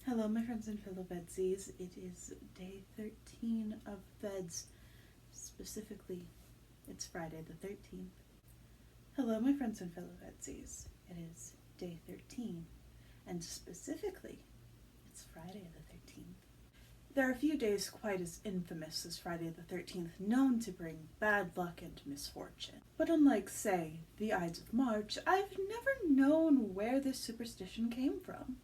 Hello, my friends and fellow VEDSies. It is day 13 of VEDS. Specifically, it's Friday the 13th. Hello, my friends and fellow VEDSies. It is day 13, and specifically, it's Friday the 13th. There are a few days quite as infamous as Friday the 13th, known to bring bad luck and misfortune. But unlike, say, the Ides of March, I've never known where this superstition came from.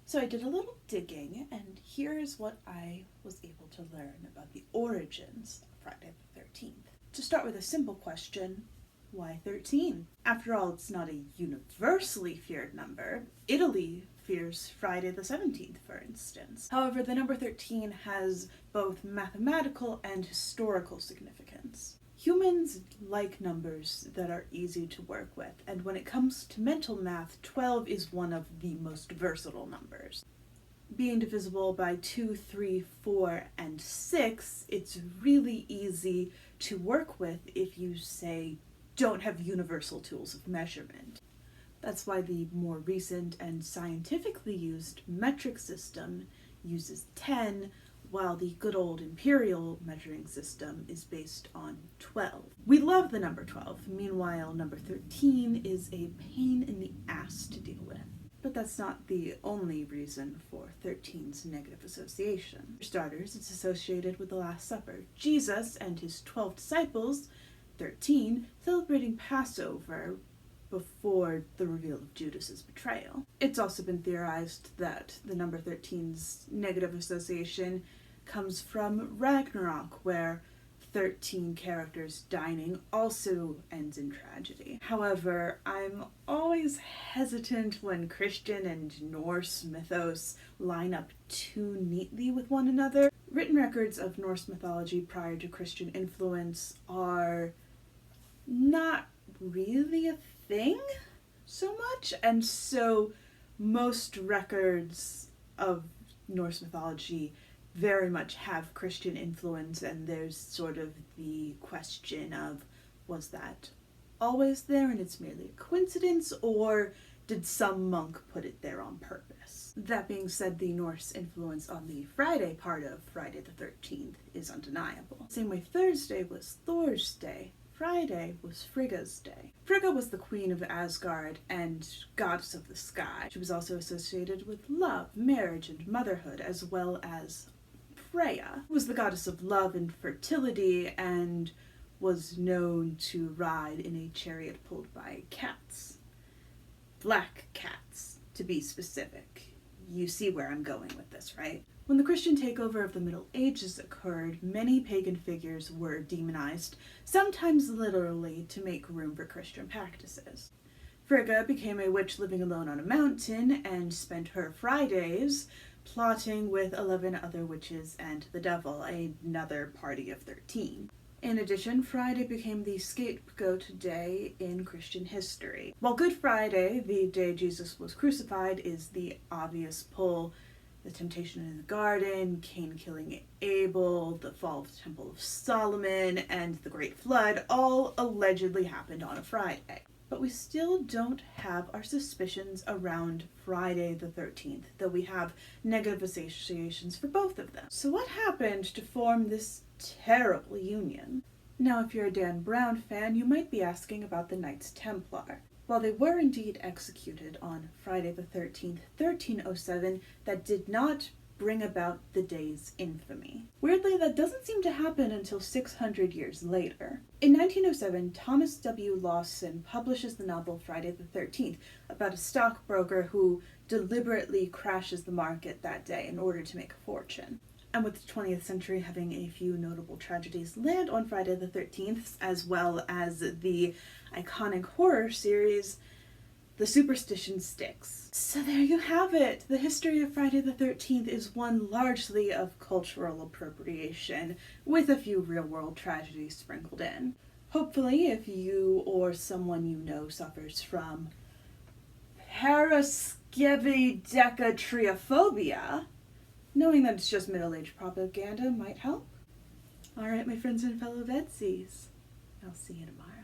So I did a little digging, and here's what I was able to learn about the origins of Friday the 13th. To start with a simple question, why 13? After all, it's not a universally feared number. Italy fears Friday the 17th, for instance. However, the number 13 has both mathematical and historical significance. Humans like numbers that are easy to work with, and when it comes to mental math, 12 is one of the most versatile numbers. Being divisible by 2, 3, 4, and 6, it's really easy to work with if you, say, don't have universal tools of measurement. That's why the more recent and scientifically used metric system uses 10, while the good old imperial measuring system is based on 12. We love the number 12, meanwhile number 13 is a pain in the ass to deal with. But that's not the only reason for 13's negative association. For starters, it's associated with the Last Supper. Jesus and his 12 disciples, 13, celebrating Passover before the reveal of Judas's betrayal. It's also been theorized that the number 13's negative association comes from Ragnarok, where 13 characters dining also ends in tragedy. However, I'm always hesitant when Christian and Norse mythos line up too neatly with one another. Written records of Norse mythology prior to Christian influence are not really a thing so much, and so most records of Norse mythology very much have Christian influence, and there's sort of the question of, was that always there and it's merely a coincidence, or did some monk put it there on purpose? That being said, the Norse influence on the Friday part of Friday the 13th is undeniable. Same way Thursday was Thor's day, Friday was Frigga's day. Frigga was the queen of Asgard and goddess of the sky. She was also associated with love, marriage, and motherhood, as well as Freya, who was the goddess of love and fertility and was known to ride in a chariot pulled by cats. Black cats, to be specific. You see where I'm going with this, right? When the Christian takeover of the Middle Ages occurred, many pagan figures were demonized, sometimes literally to make room for Christian practices. Frigga became a witch living alone on a mountain and spent her Fridays plotting with 11 other witches and the devil, another party of 13. In addition, Friday became the scapegoat day in Christian history. While Good Friday, the day Jesus was crucified, is the obvious pull, the temptation in the garden, Cain killing Abel, the fall of the Temple of Solomon, and the Great Flood all allegedly happened on a Friday. But we still don't have our suspicions around Friday the 13th, though we have negative associations for both of them. So what happened to form this terrible union? Now, if you're a Dan Brown fan, you might be asking about the Knights Templar. While they were indeed executed on Friday the 13th, 1307, that did not bring about the day's infamy. Weirdly, that doesn't seem to happen until 600 years later. In 1907, Thomas W. Lawson publishes the novel Friday the 13th about a stockbroker who deliberately crashes the market that day in order to make a fortune. And with the 20th century having a few notable tragedies land on Friday the 13th, as well as the iconic horror series, the superstition sticks. So there you have it. The history of Friday the 13th is one largely of cultural appropriation, with a few real-world tragedies sprinkled in. Hopefully, if you or someone you know suffers from paraskevidecatriophobia, knowing that it's just middle-aged propaganda might help. Alright, my friends and fellow VEDSies, I'll see you tomorrow.